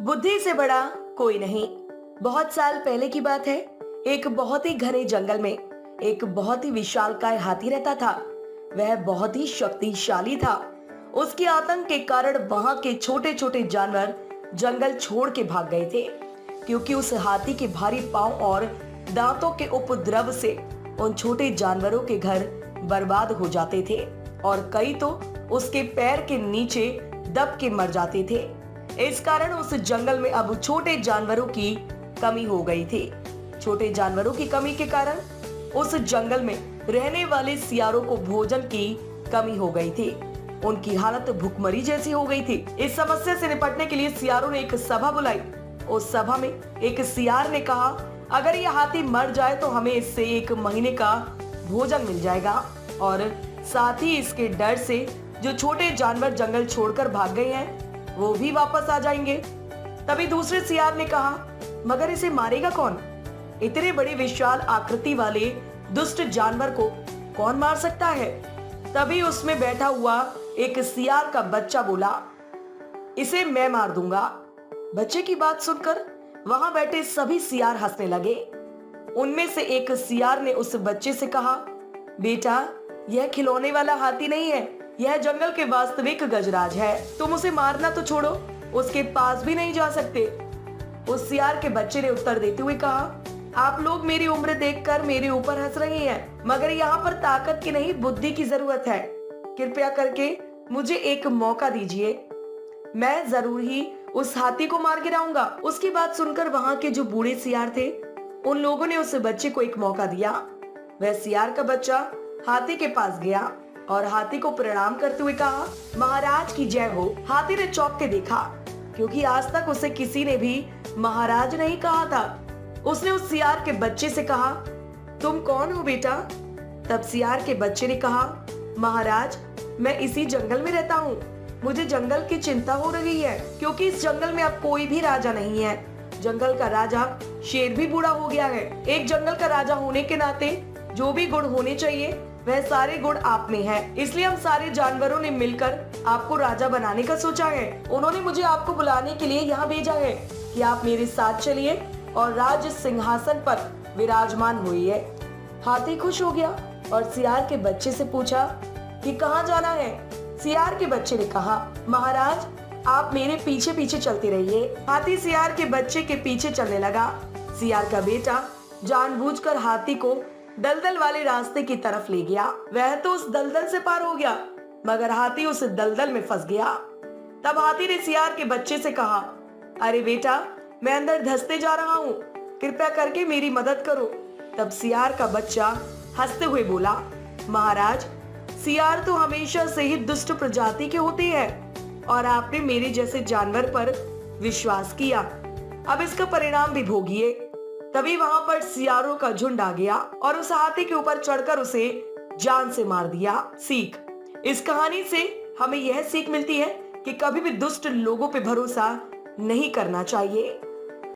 बुद्धि से बड़ा कोई नहीं। बहुत साल पहले की बात है। एक बहुत ही घने जंगल में एक बहुत ही विशालकाय हाथी रहता था। वह बहुत ही शक्तिशाली था। उसके आतंक के कारण वहां के छोटे छोटे जानवर जंगल छोड़ के भाग गए थे, क्योंकि उस हाथी के भारी पांव और दांतों के उपद्रव से उन छोटे जानवरों के घर बर्बाद हो जाते थे और कई तो उसके पैर के नीचे दब के मर जाते थे। इस कारण उस जंगल में अब छोटे जानवरों की कमी हो गई थी। छोटे जानवरों की कमी के कारण उस जंगल में रहने वाले सियारों को भोजन की कमी हो गई थी। उनकी हालत भुखमरी जैसी हो गई थी। इस समस्या से निपटने के लिए सियारों ने एक सभा बुलाई। उस सभा में एक सियार ने कहा, अगर ये हाथी मर जाए तो हमें इससे 1 महीने का भोजन मिल जाएगा और साथ ही इसके डर से जो छोटे जानवर जंगल छोड़कर भाग गए हैं वो भी वापस आ जाएंगे। तभी दूसरे सियार ने कहा, मगर इसे मारेगा कौन? इतने बड़े विशाल आकृति वाले दुष्ट जानवर को कौन मार सकता है? तभी उसमें बैठा हुआ एक सियार का बच्चा बोला, इसे मैं मार दूंगा। बच्चे की बात सुनकर वहां बैठे सभी सियार हंसने लगे। उनमें से एक सियार ने उस बच्चे से कहा, बेटा, यह खिलौने वाला हाथी नहीं है, यह जंगल के वास्तविक गजराज है। तुम उसे मारना तो छोड़ो, उसके पास भी नहीं जा सकते। उस सियार के बच्चे ने उत्तर देते हुए कहा, आप लोग मेरी उम्र देखकर मेरे ऊपर हंस रहे हैं, मगर यहाँ पर ताकत की नहीं बुद्धि की जरूरत है। कृपया करके मुझे एक मौका दीजिए, मैं जरूर ही उस हाथी को मार गिराऊंगा। उसकी बात सुनकर वहां के जो बूढ़े सियार थे उन लोगों ने उस बच्चे को एक मौका दिया। वह सियार का बच्चा हाथी के पास गया और हाथी को प्रणाम करते हुए कहा, महाराज की जय हो। हाथी ने चौंक के देखा, क्योंकि आज तक उसे किसी ने भी महाराज नहीं कहा था। उसने उस सियार के बच्चे से कहा, तुम कौन हो बेटा? तब सियार के बच्चे ने कहा, महाराज, मैं इसी जंगल में रहता हूँ। मुझे जंगल की चिंता हो रही है, क्योंकि इस जंगल में अब कोई भी राजा नहीं है। जंगल का राजा शेर भी बूढ़ा हो गया है। एक जंगल का राजा होने के नाते जो भी गुण होने चाहिए वह सारे गुण आप में है, इसलिए हम सारे जानवरों ने मिलकर आपको राजा बनाने का सोचा है। उन्होंने मुझे आपको बुलाने के लिए यहाँ भेजा है कि आप मेरे साथ चलिए और राज सिंहासन पर विराजमान हुई। हाथी खुश हो गया और सियार के बच्चे से पूछा कि कहाँ जाना है? सियार के बच्चे ने कहा, महाराज, आप मेरे पीछे पीछे चलते रहिए। हाथी सियार के बच्चे के पीछे चलने लगा। सियार का बेटा जानबूझकर हाथी को दलदल वाले रास्ते की तरफ ले गया। वह तो उस दलदल से पार हो गया, मगर हाथी उस दलदल में फंस गया। तब हाथी ने सियार के बच्चे से कहा, अरे बेटा, मैं अंदर धंसते जा रहा हूँ, कृपया करके मेरी मदद करो। तब सियार का बच्चा हंसते हुए बोला, महाराज, सियार तो हमेशा से ही दुष्ट प्रजाति के होते हैं और आपने मेरे जैसे जानवर पर विश्वास किया, अब इसका परिणाम भी भोगिए। तभी वहां पर सियारों का झुंड आ गया और उस हाथी के ऊपर चढ़कर उसे जान से मार दिया। सीख, इस कहानी से हमें यह सीख मिलती है कि कभी भी दुष्ट लोगों पे भरोसा नहीं करना चाहिए।